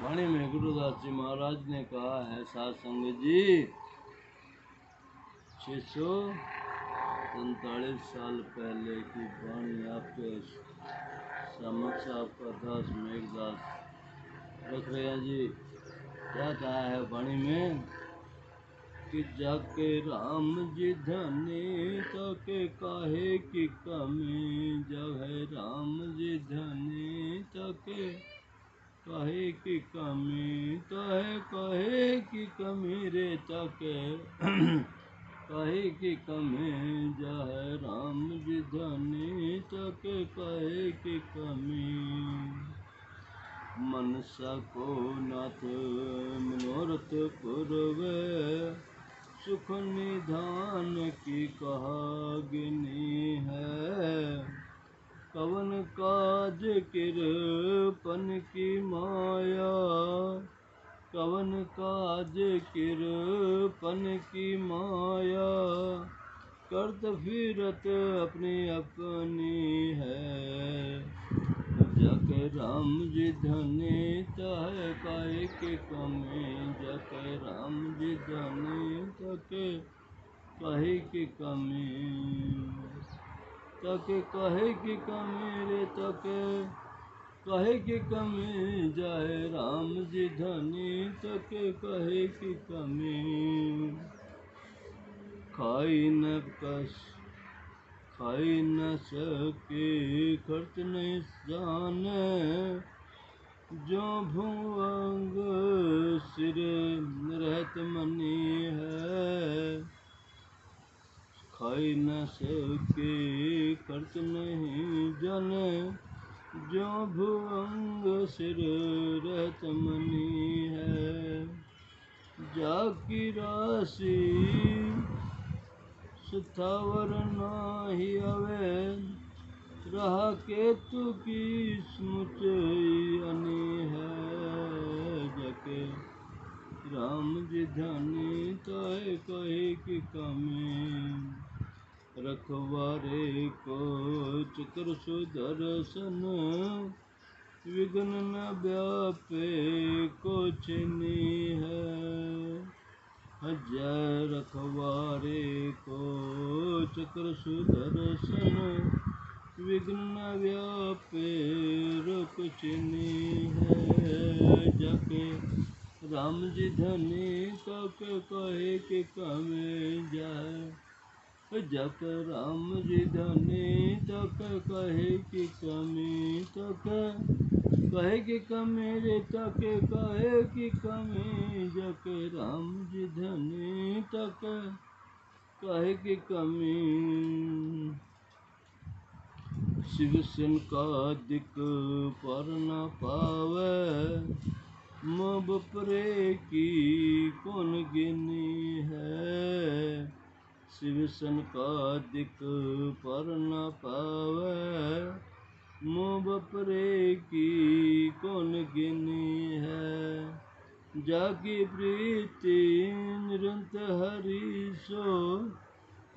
वाणी में गुरुदास जी महाराज ने कहा है, साध संगत जी, 647 साल पहले की वाणी आपके समक्ष आपका दास मेघदास रख रहे हैं जी। क्या कहा है वाणी में कि जाके राम जी धनी ताके काहे की कमी, जब है राम जी धनी ताके काहे की कमी, ताहे काहे की कमी रे ताके काहे की कमी, जाहे राम जी धनी ताके काहे की कमी। मनसा को नाथ मनोरथ पुरवे, सुख निधान की कहागिनी है, कवन काज किरपन की माया, कवन काज किरपन की माया, करत फिरत अपनी अपनी है, जाके राम जी धनी ताहे काहे की कमी, जाके राम जी धनी ताके काहे की कमी, ताके काहे की कमी रे ताके काहे की कमी, जाहे राम जी धनी ताके काहे की कमी। खाई न सके खर्च नहीं जाने, जो भुवंग सिर रहत मनी है, खाई न सके खर्च नहीं जाने, जो भुवंग सिर रहत मनी है, जाकी राशि स्थावर नाही अवे, रहा केतु की समुच अनी है, जाके राम जी धनी ताहे काहे की कमी, रखवारे को चक्र सुदर्शन, विघ्न न व्यापे को चिनी है, जय रखवारे को चक्र सुदर्शन, विघ्न न व्यापे रोक चिनी है, जाके राम जी धनी ताके काहे की कमी, जाए जाके राम जी धनी ताके काहे की कमी, ताके काहे की कमी रे ताके काहे की कमी, जाके राम जी धनी ताके काहे की कमी। शिव सन का दिक पर न पावे, मोह बपरे की कौन गिनी है, शिव सन का दिक पर न पावे, मोह बपरे की कौन गिनी है, जाकी प्रीति निरंतर हरि सो,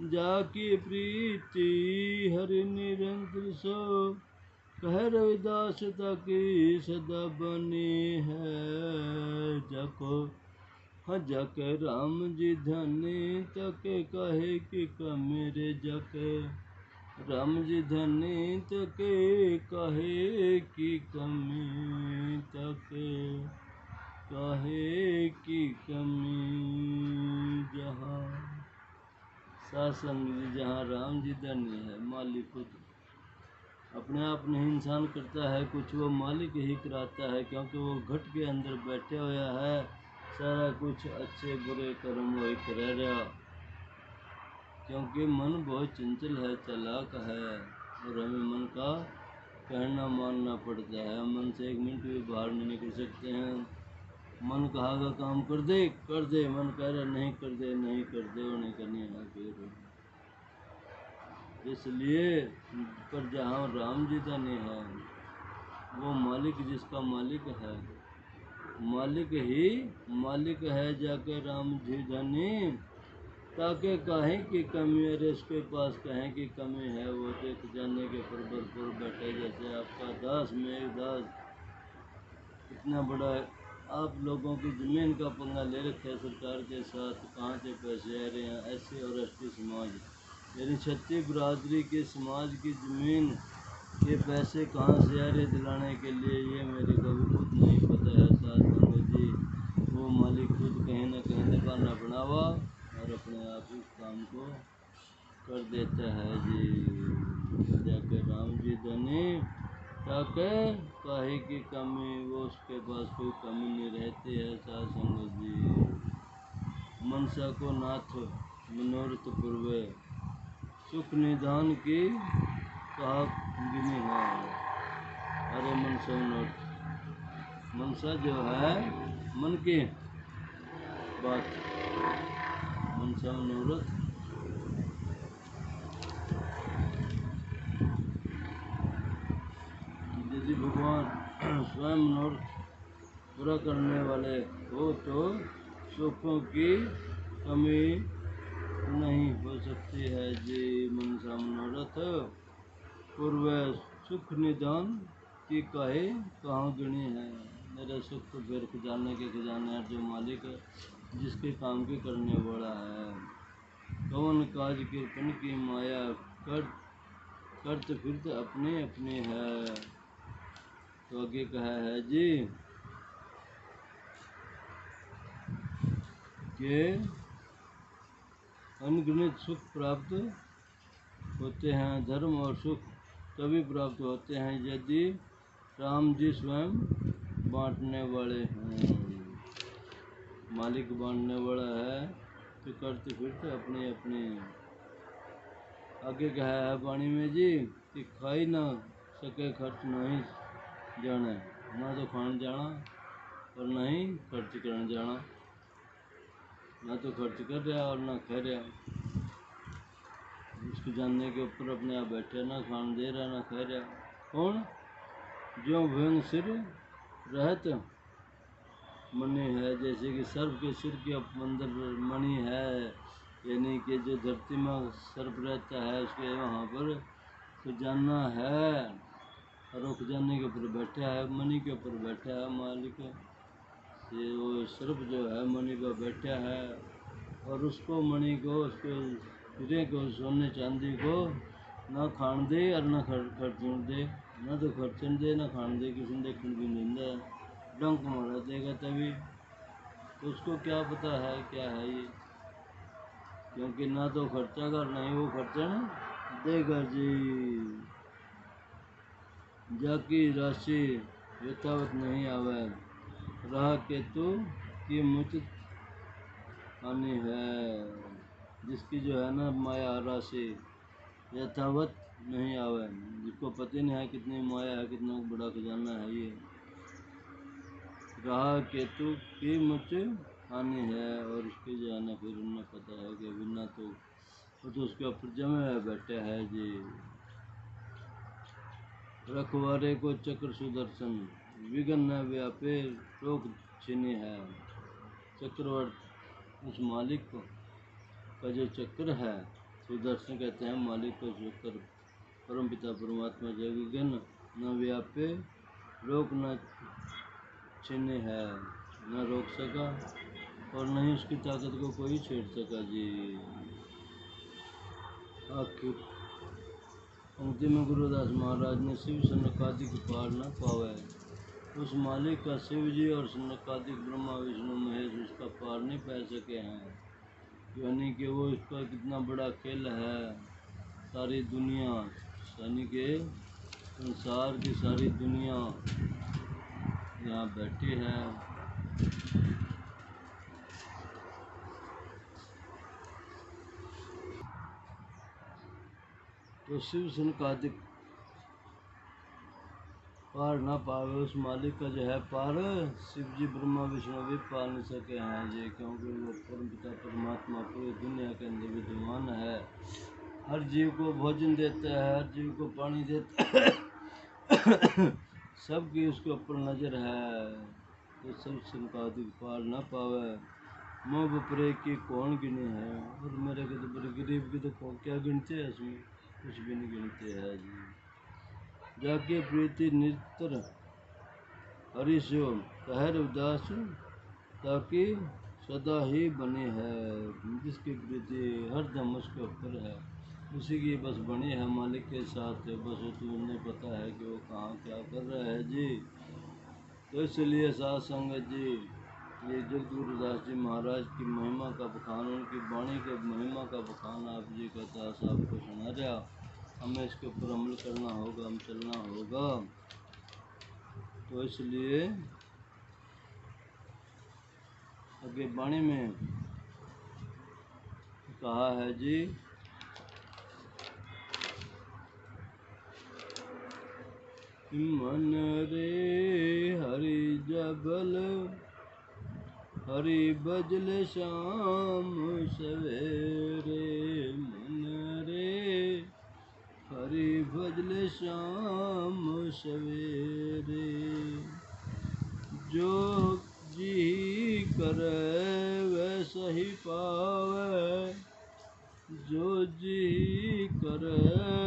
जाकी प्रीति हरि निरंतर सो, कह रविदास ताकी सदा बनी है, जाको जाके राम जी धनी ताके काहे की कमी रे, जाके राम जी धनी ताके काहे की कमी, ताके काहे की कमी। जहाँ शासन जहाँ राम जी धनी है, मालिक खुद अपने आप नहीं इंसान करता है कुछ, वो मालिक ही कराता है, क्योंकि वो घट के अंदर बैठे हुआ है, सारा कुछ अच्छे बुरे कर्म वही कर रहा, क्योंकि मन बहुत चंचल है, चालाक है, और हमें मन का कहना मानना पड़ता है, मन से एक मिनट भी बाहर नहीं निकल सकते हैं, मन कहा काम कर दे, मन कह रहा नहीं कर दे, उन्हें करनी है फिर, इसलिए पर जहाँ राम जी धनी है, वो मालिक जिसका मालिक है, मालिक ही मालिक है, जाके राम जी धनी ताके काहे की कमी है, इसके पास काहे की कमी है, वो देख जाने के पर बैठे, जैसे आपका दास मेघदास इतना बड़ा आप लोगों की ज़मीन का पंगा ले रखा है सरकार के साथ, कहाँ से पैसे आ रहे हैं। ऐसे और एसटी समाज यानी क्षत्रिय बिरादरी के समाज की ज़मीन के पैसे कहाँ से आ रहे दिलाने के लिए, ये मेरे को भी खुद नहीं पता है। साथ संगत जी, वो मालिक खुद कहीं ना कहीं दबाना बनावा और अपने आप इस काम को कर देता है जी। जाके राम जी धनी ताके काहे की कमी, वो उसके पास कोई कमी नहीं रहती है। साथ संगत जी, मनसा को नाथ मनोरथ पूर्वे, सुख निदान की कहा गिनी है। अरे मनसा मनोरथ, मनसा जो है मन की बात, मनसा मनोरथ यदि भगवान स्वयं मनोरथ पूरा करने वाले हो तो सुखों की कमी नहीं हो सकती है जी। मनसा मनोरथ पूर्व, सुख निदान की काहे कहाँ गिनी है। मेरा सुख तो फिर खजाने के खजाने है, जो मालिक है, जिसके काम की करने वाला है। कौन काज कृपन की माया, करत फिरत अपने अपने है। तो आगे कहा है जी कि अनगिनत सुख प्राप्त होते हैं। धर्म और सुख तभी प्राप्त होते हैं यदि राम जी स्वयं बांटने वाले हैं। मालिक बांटने वाला है तो करते फिरते अपने अपने। आगे कहा है वाणी में जी कि खाई ना सके खर्च नहीं जाने, ना तो खान जाना और ना ही खर्च करने जाना। ना तो खर्च कर रहा और ना खा रहा, उसको जानने के ऊपर अपने आप बैठे, ना खान दे रहा ना खा रहा। कौन? जो भयंग सिर रहत मणि है, जैसे कि सर्प के सिर के अंदर मणि है, यानी कि जो धरती में सर्प रहता है उसके वहाँ पर खजाना है, और वो खजाने के ऊपर बैठा है, मणि के ऊपर बैठा है मालिक। ये वो सर्प जो है मणि पर बैठा है, और उसको मणि को, उसको हीरे को, सोने चांदी को ना खान दे और ना खर्चन दे, ना तो खर्चन दे ना खान दे, किसी ने देखने भी नहीं दे, डंक मारा देगा तभी। तो उसको क्या पता है क्या है ये, क्योंकि ना तो खर्चा कर नहीं वो खर्चन देगा जी। जाकी राशि यथावत नहीं आवे, रहा केतु की मुचित हानि है। जिसकी जो है ना माया राशि यथावत नहीं आवे, जिसको पता नहीं है कितनी माया है, कितना बड़ा खजाना है ये, रहा केतु की मुझ हानि है। और उसकी जो है ना फिर उन्हें पता है कि बिना तो वो तो उसके ऊपर जमे हुए बैठे है जी। रखवारे को चक्र सुदर्शन, विघ्न न व्यापे रोक छिनी है। चक्रवर्ती उस मालिक को का जो चक्र है, सुदर्शन कहते हैं मालिक को चक्र, परम पिता परमात्मा जो विघ्न न व्यापे रोक न छिने है, न रोक सका और नहीं उसकी ताकत को कोई छेड़ सका जी। आखिर पंक्ति में गुरुदास महाराज ने शिव सनकादिक पार न पावे, उस मालिक का शिव जी और सनकादिक ब्रह्मा विष्णु महेश उसका पार नहीं पा सके हैं। यानी कि वो इसका कितना बड़ा खेल है, सारी दुनिया यानी कि संसार की सारी दुनिया यहाँ बैठी है। तो शिव सनकादिक पार ना पावे, उस मालिक का जो है पार शिव जी ब्रह्मा विष्णु भी पा नहीं सके हैं जी, क्योंकि वो परम पिता परमात्मा पूरी दुनिया के अंदर विद्यमान है, हर जीव को भोजन देता है, हर जीव को पानी देता है सबकी उसके ऊपर नज़र है। तो शिव सनकादिक पार ना पावे, मोह बपरे की कौन गिने है। और मेरे के तो बड़े गरीब की तो क्या गिनते हैं, इसमें कुछ भी नहीं गिनते हैं जी। जाके प्रीति निरतर हरि सो कह रविदास ताकि सदा ही बनी है, जिसकी प्रीति हरदम उसके ऊपर है, उसी की बस बनी है, मालिक के साथ है, बस तुम्हें पता है कि वो कहाँ क्या कर रहा है जी। तो इसलिए साथ संगत जी, ये जगदगुरुदास जी महाराज की महिमा का बखान, उनकी वाणी के महिमा का बखान आप जी का दास आपको सुना रहा। हमें इसके ऊपर अमल करना होगा, हम चलना होगा। तो इसलिए आगे वाणी में कहा है जी, मन रे हरि जबल हरि बजल शाम सवेरे, मन रे हरि भजल शाम सवेरे, जो जी करे वैसा ही पावे, जो जी करे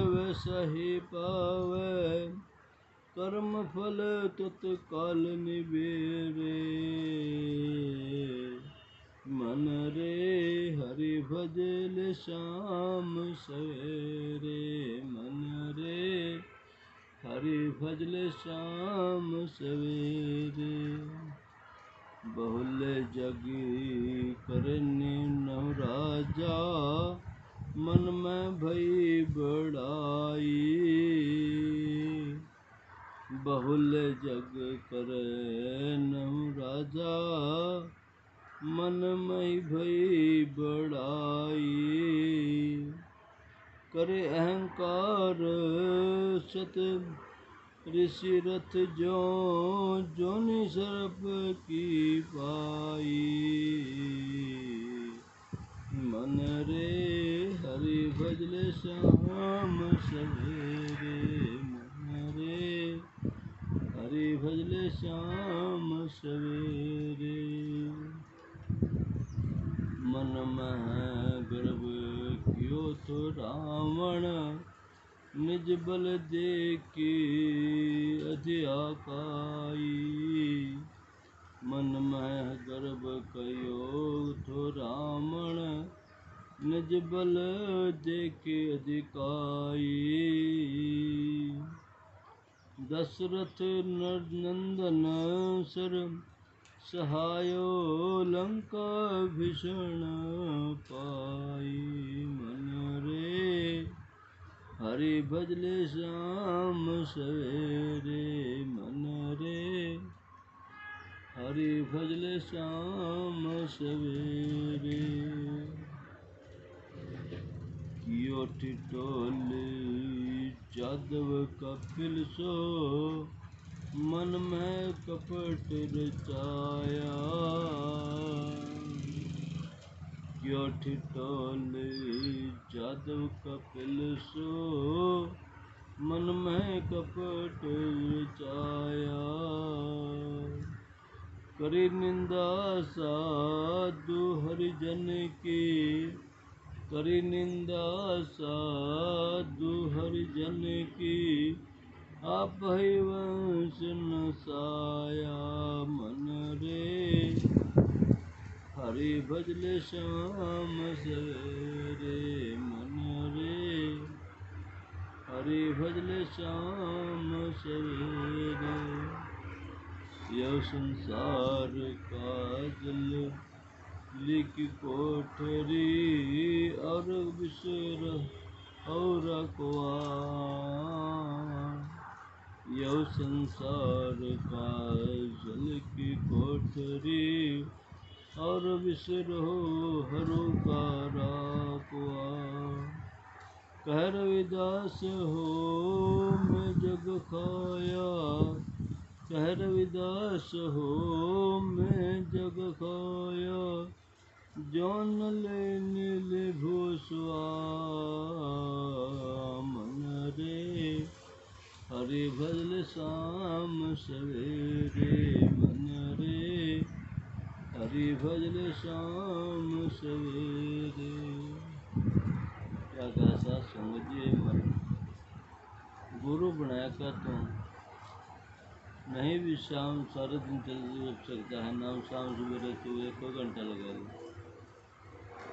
वैसा ही पावे, कर्म फल तत्काल निबेरे, मन रे हरि भजल शाम सवेरे, मन रे हरि भजल शाम सवेरे, बहुल जगी करनी नौ राजा, मन में भई बड़ाई, बहुल जग करे नहु राजा, मन में भई बड़ाई, करे अहंकार सत ऋषि रथ जो, जोनि सर्प की पाई, मन रे हरि भजल शाम सवेरे, मन रे हरि भजल शाम सवेरे, मन में गर्व कियो तो रावण, निज बल देखी अधियाकाई, मन में गर्व कयो तो रावण, निज बल देखी अधिकाई, दशरथ नंदन सर सहायो, लंका भीषण पाई, मन रे हरि भजल शाम सवेरे, मन रे हरि भजल शाम सवेरे, कियो ठिठोली जादव कपिल सो, मन में कपट रचाया, कियो ठिठोली जादव कपिल सो, मन में कपट रचाया, करी निंदा साधु हरिजन की, करी निंदा साधु हरिजन की, आप ही वंश नसाया, मन रे हरि भजल शाम सवेरे, मन रे हरि भजल शाम सवेरे, यह संसार का जल लिख कोठरी, और बिसर और यह संसार का जल की कोठरी, और बिसर हरो का राकुआ, कह रविदास हो मैं जग खाया, कह रविदास हो मैं जग खाया, जौन ले नील भूसवा, मन रे हरि भजल शाम सवेरे, मन रे हरि भजल शाम सवेरे। क्या कैसा संग जी मन गुरु बनाया का तू, नहीं भी शाम सारे दिन चल सकता है, नाम शाम सवेरे तो 1 घंटा लगेगा,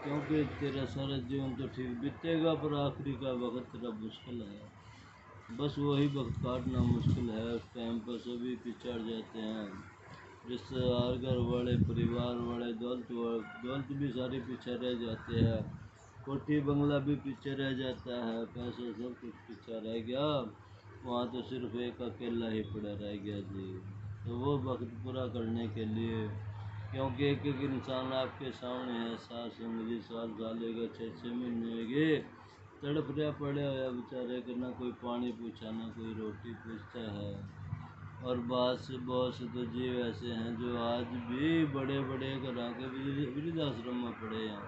क्योंकि तेरा सारा जीवन तो ठीक बीतेगा पर आखिरी का वक्त तेरा मुश्किल है। बस वही वक्त काटना मुश्किल है। उस टाइम पर सभी पिछड़ जाते हैं, रिश्तेदार, घर वाले, परिवार वाले, दौलत भी सारी पीछे रह जाते हैं, कोठी बंगला भी पीछे रह जाता है, पैसा सब कुछ पीछे रह गया। वहाँ तो सिर्फ एक अकेला ही पड़ा रह गया जी। तो वो वक्त पूरा करने के लिए, क्योंकि एक एक इंसान आपके सामने है, 7 साल सालेगा, 6 महीने के तड़प रहा पड़े होया बेचारे के, ना कोई पानी पूछा ना कोई रोटी पूछता है। और बहुत से तो जीव ऐसे हैं जो आज भी बड़े बड़े घरों के वृद्धाश्रम में पड़े हैं,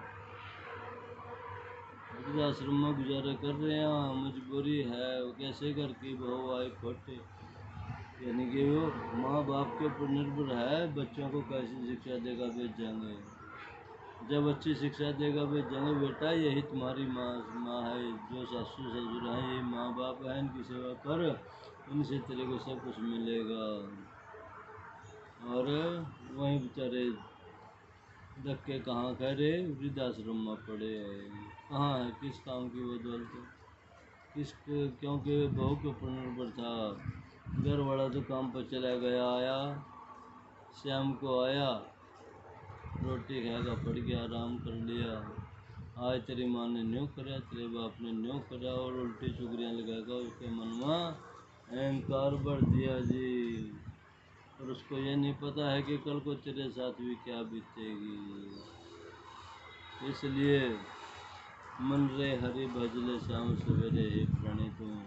वृद्धाश्रम में गुजारा कर रहे हैं। मजबूरी है, वो कैसे घर की बहू आई खोटे, यानी कि वो माँ बाप के ऊपर निर्भर है, बच्चों को कैसी शिक्षा देगा भेजेंगे। जब अच्छी शिक्षा देगा भेजेंगे, बेटा यही तुम्हारी माँ है, जो सासू ससुर हैं यही माँ बाप है, इनकी सेवा कर, इनसे तेरे को सब कुछ मिलेगा। और वहीं बेचारे धक्के कहाँ खा रहे, वृद्धाश्रम में पड़े, कहाँ है, किस काम की वो दौलत, क्योंकि बहू के ऊपर निर्भर था। घर वाला तो काम पर चला गया, आया शाम को आया, रोटी खाएगा, पड़ गया, आराम कर लिया। आज तेरी माँ ने न्यों करा, तेरे बाप ने न्यों करा, और उल्टी चुगलियाँ लगाएगा, उसके मन में अहंकार बढ़ दिया जी। और उसको ये नहीं पता है कि कल को तेरे साथ भी क्या बीतेगी। इसलिए मन रे हरि भजले श्याम सवेरे, हे प्रणीत हूँ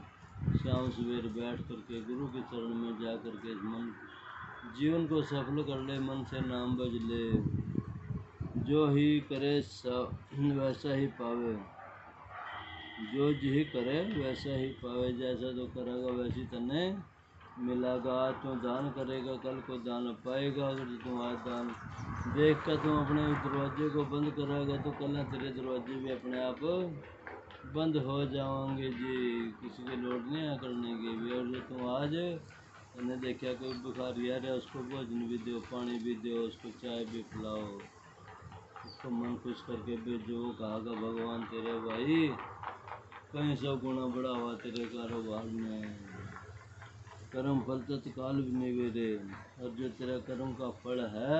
श्याम सवेरे बैठ करके गुरु के चरण में जा करके मन जीवन को सफल कर ले, मन से नाम भज ले। जो ही करे वैसा ही पावे, जो जी करे वैसा ही पावे, जैसा तो करेगा वैसी तने मिलेगा। तो दान करेगा कल को दान पाएगा। अगर तुम आज दान देख कर तुम अपने दरवाजे को बंद करेगा तो कल तेरे दरवाजे भी अपने आप बंद हो जाओगे जी, किसी के लोड नहीं है करने की भी। और जो तुम आज मैंने देखा कोई बुखारी आ रहा है, उसको भोजन भी दो, पानी भी दो, उसको चाय भी पिलाओ, उसको मन खुश करके भेजो। कहा भगवान तेरे भाई कहीं 100 गुना बढ़ा हुआ तेरे कारोबार में, कर्म फल तत्काल भी नहीं मेरे, और जो तेरा कर्म का फल है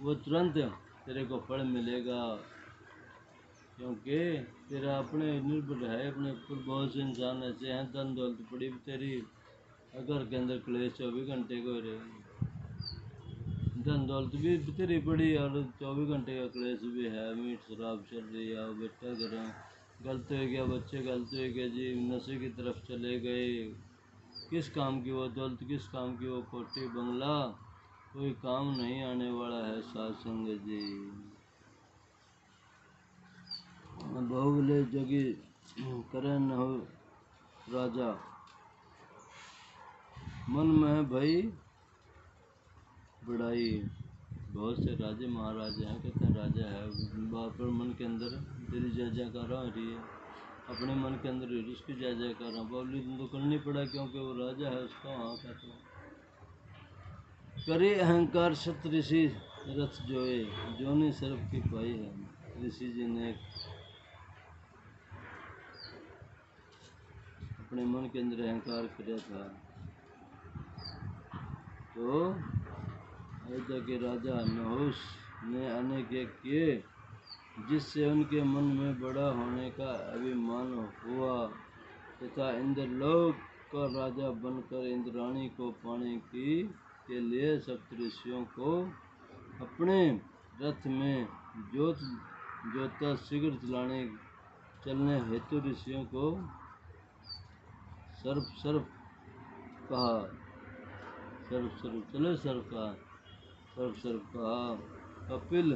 वो तुरंत तेरे को फल मिलेगा, क्योंकि तेरा अपने निर्भर है अपने ऊपर। बहुत से इंसान ऐसे हैं, धन दौलत पड़ी तेरी घर के अंदर क्लेश 24 घंटे को रहे, धन दौलत भी तेरी पड़ी और 24 घंटे का क्लेश भी है, मीट शराब चल रही है, बेटा करें गलत हो गया, बच्चे गलत हो गए जी, नशे की तरफ चले गए, किस काम की वो दौलत, किस काम की वो कोठी बंगला, कोई काम नहीं आने वाला है सासंग जी। बहुले जगी करे न हो राजा, मन में भई बड़ाई। बहुत से राजे महाराजे हैं, कहते हैं राजा है, बात पर मन के अंदर तेरी जय जयकार हो रही है, अपने मन के अंदर उसकी जय जयकार पब्लिक तो करनी पड़ा, क्योंकि वो राजा है, उसका वहाँ कहते हैं। करे अहंकार सत ऋषि रथ जोए, जो ने सर्व की पाई है। ऋषि जी ने अपने मन के अंदर अहंकार किया था, तो अयोध्या के राजा नहुष ने अनेक किए, जिससे उनके मन में बड़ा होने का अभिमान हुआ, तथा इंद्रलोक का राजा बनकर इंद्राणी को पाने के लिए सप्तऋषियों को अपने रथ में जोता शीघ्र चलने हेतु ऋषियों को सर्प कहा, सर्प कहा। कपिल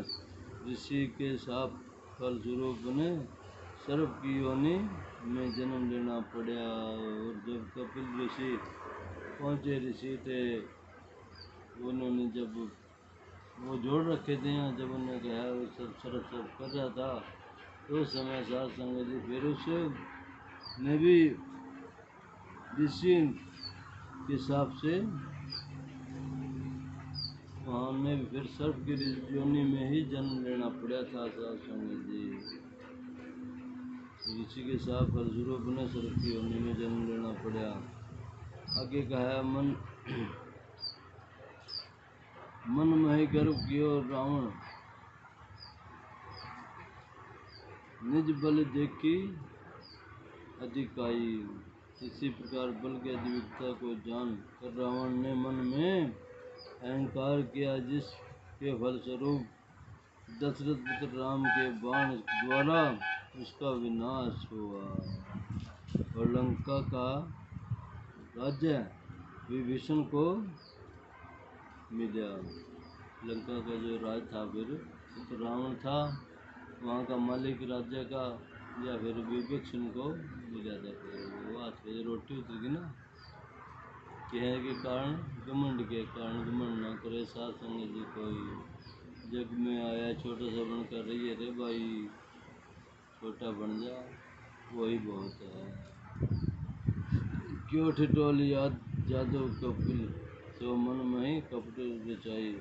ऋषि के शाप फलस्वरूप ने सर्प की योनि में जन्म लेना पड़ा। और जब कपिल ऋषि पहुँचे, ऋषि थे, उन्होंने जब वो जोड़ रखे थे, जब उन्होंने कहा वो सर्प कर रहा था, तो उस समय सात संगत जी फिर उसने भी ऋषि के हिसाब से वहाँ उन्हें फिर सर्प की योनि में ही जन्म लेना पड़ा था साधु संगत जी। ऋषि के साथ फलस्वरूप ने सर्प की योनि में जन्म लेना पड़ा। आगे कहा मन में गर्व कियो रावण, निज बल देखी अधिकाई। इसी प्रकार बल की अधिकता को जान कर रावण ने मन में अहंकार किया, जिसके फलस्वरूप दशरथ पुत्र राम के बाण द्वारा उसका विनाश हुआ और लंका का राज्य विभीषण को मिला। लंका का जो राज था फिर तो रावण था, वहाँ का मालिक राज्य का, या फिर विभीषण को मिला था। वो आज के रोटी उतर गई ना, कहने के कारण घमंड के कारण घमंड ना करे साथ संग जी। कोई जग में आया छोटा सा बन कर रही है रे भाई, छोटा बन जा वही बहुत है। क्यों ठिठोल याद जादव कपिल, तो मन में ही कपट रचाई।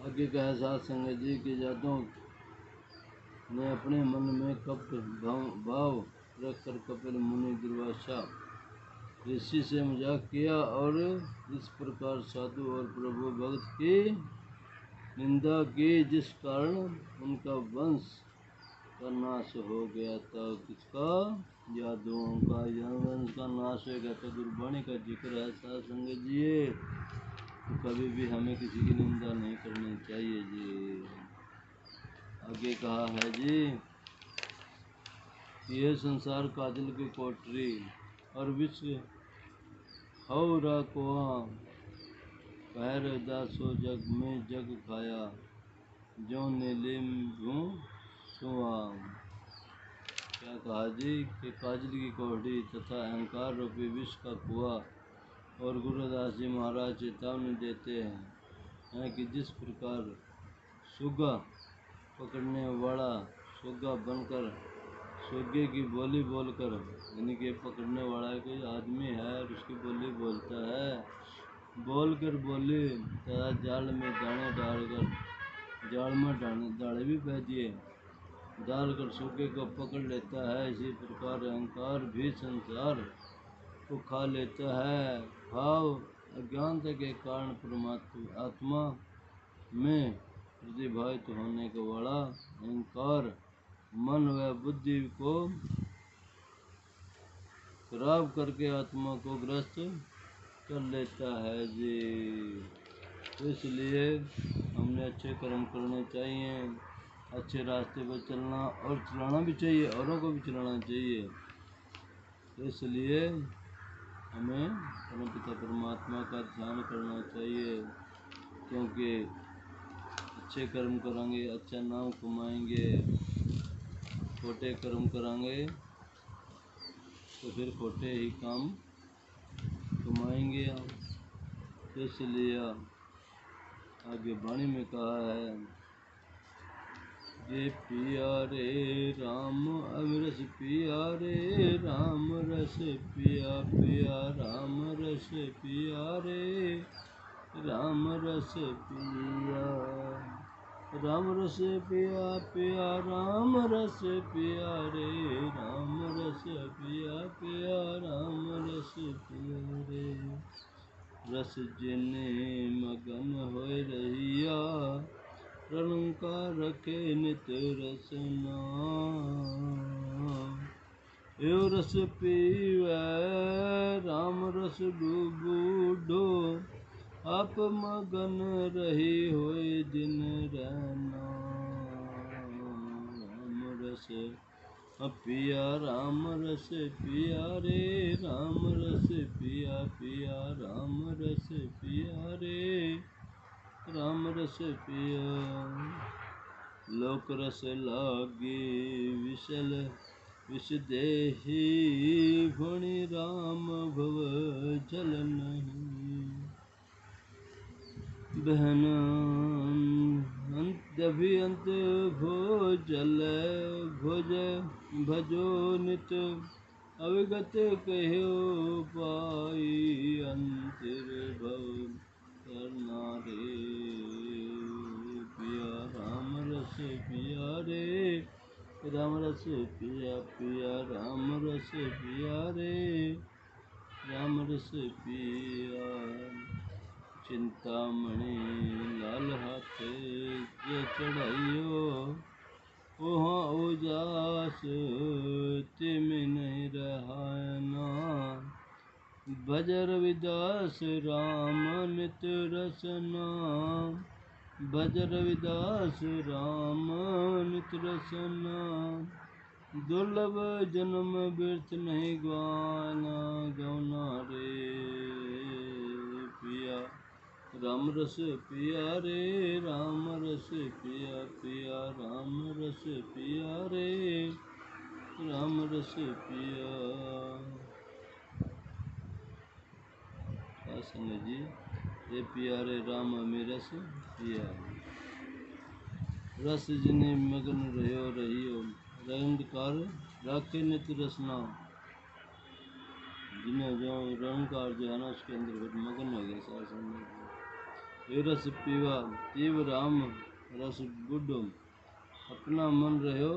आगे कहा साथ संगत जी के जादव ने अपने मन में कपट भाव रखकर कपिल मुनि दुर्वासा ऋषि से मजाक किया और इस प्रकार साधु और प्रभु भक्त की निंदा की, जिस कारण उनका वंश का नाश हो गया था। किसका? यादवों का। वंश का नाश हो गया था। गुरबाणी का जिक्र है साध संगत जी, तो कभी भी हमें किसी की निंदा नहीं करनी चाहिए जी। आगे कहा है जी, यह संसार काजल की कोठरी और विश्व हौरा कुआ, कह दासो जग में जग खाया, जो नीलिम भू सुआ। क्या कहा जी कि काजल की कोठरी तथा अहंकार रूपी विश्व का कुआ और गुरुदास जी महाराज चेतावनी देते हैं कि जिस प्रकार सुगा पकड़ने वाला सुगा बनकर सुगे की बोली बोलकर, यानी कि पकड़ने वाला कोई आदमी है और उसकी बोली बोलता है, बोलकर बोली तथा जाल में दाने डालकर, जाल में दाने भी बह दिए डालकर सुगे को पकड़ लेता है, इसी प्रकार अहंकार भी संसार को खा लेता है। भाव अज्ञानता के कारण परमात्मा आत्मा में प्रतिभागित होने के वाला अहंकार मन व बुद्धि को खराब करके आत्मा को ग्रस्त कर लेता है जी। तो इसलिए हमने अच्छे कर्म करने चाहिए, अच्छे रास्ते पर चलना और चलाना भी चाहिए, औरों को भी चलाना चाहिए। तो इसलिए हमें परमपिता परमात्मा का ध्यान करना चाहिए, क्योंकि अच्छे कर्म करेंगे अच्छा नाम कमाएंगे, खोटे कर्म कराएंगे तो फिर खोटे ही काम कमाएंगे हम। तो इसलिए आगे वाणी में कहा है, ये पिया रे राम अमरस पिया रे राम रस पिया पिया राम रस पिया रे राम रस पिया, राम रस पिया पिया राम रस पिया रे राम रस पिया पिया राम रस पिया रे। रस जिने मगन होय रहिया, रलंका रखे नित रसना। यो रस पीवै राम रस डूबूढ़ो, आप मगन रही होय दिन रहना। राम रस पिया राम रस पिया रे राम रस पिया पिया राम रस पिया रे राम रस पिया। लोक रस लागे विशल विष देहि, फणि राम भव जल नहीं। बहन अभियंत भोजल भोज भजो नित, अविगत कहो पाई अंतर भव। रस पिया पिया राम रस पिया रे राम रस पिया। चिंतामणि लाल हाथे जे चढ़ाइयो वहाँ उजास तिम नहीं रहाना। भज रविदास राम नित रसना भज रविदास राम नित रसना। दुर्लभ जन्म व्यर्थ नहीं गवाना गौना रे पिया राम रस पिया रे राम रस पिया पिया राम रस पिया रे राम रस पिया। संग जी रे प्यारे राम में रस पिया। रस जिने मगन रहो रहियो रंगकार राखे नित रसना। जिन्हें जो रंगकार जो है ना उसके अंदर मगन हो गया सारा संग। ये रस पीवा तीव राम रस बुढ़ो अपना मन रहो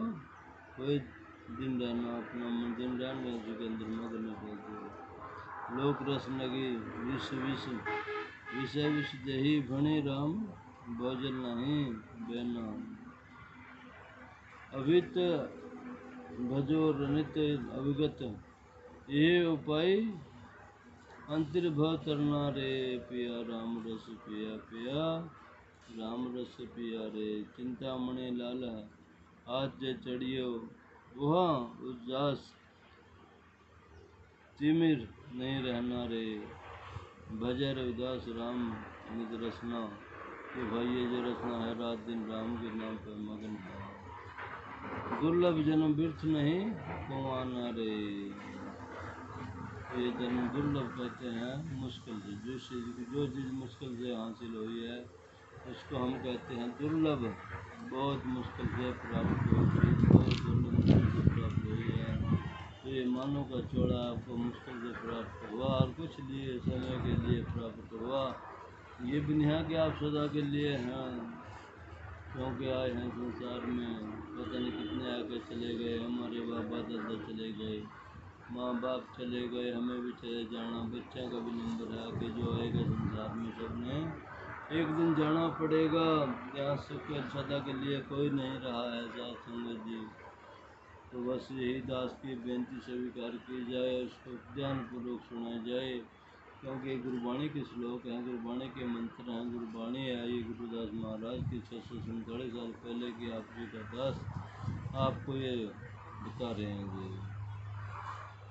कोई दिन रहना अपना मन दिन रहना उसके अंदर मगन हो। लोक रस लगी विष विष विषय विष दही भणे राम भोजन नहीं बेना। अभित भजो रनित अविगत ये उपाय अंतर्भव तरना रे पिया राम रस पिया पिया राम रस पिया रे। चिंतामणि लाल हाथ जे चढ़ियो वहाँ उजास तिमिर नहीं रहना रे। भजय रविदास राम निज रसना कि भाई ये जो रसना है रात दिन राम के नाम पर मगन है। दुर्लभ जन्म व्यर्थ नहीं गंवाना रे। ये जन्म दुर्लभ कहते हैं मुश्किल से जो चीज़ मुश्किल से हासिल हुई है उसको हम कहते हैं दुर्लभ। बहुत मुश्किल से प्राप्त हुई चीज़ बहुत दुर्लभ से प्राप्त हुई है। तो ये मानो का चौड़ा आपको मुश्किल से प्राप्त हुआ और कुछ लिए समय के लिए प्राप्त हुआ। ये भी नहीं है कि आप सदा के लिए हैं क्योंकि आए हैं संसार में पता नहीं कितने आके चले गए। हमारे बाबा दादा चले गए माँ बाप चले गए हमें भी चले जाना। बच्चों का भी नंबर है कि जो आएगा संसार में सबने एक दिन जाना पड़ेगा। यहाँ सुख सदा के लिए कोई नहीं रहा है साथ संगत जी। तो बस यही दास की बेनती स्वीकार की जाए उसको ध्यानपूर्वक सुना जाए क्योंकि गुरबाणी के श्लोक हैं गुरबाणी के मंत्र हैं। गुरबाणी है ये गुरुदास महाराज की 647 साल पहले की आप जी का दास आपको ये बता रहे हैं जी।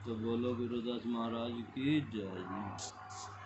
तो बोलो गुरुदास महाराज की जय।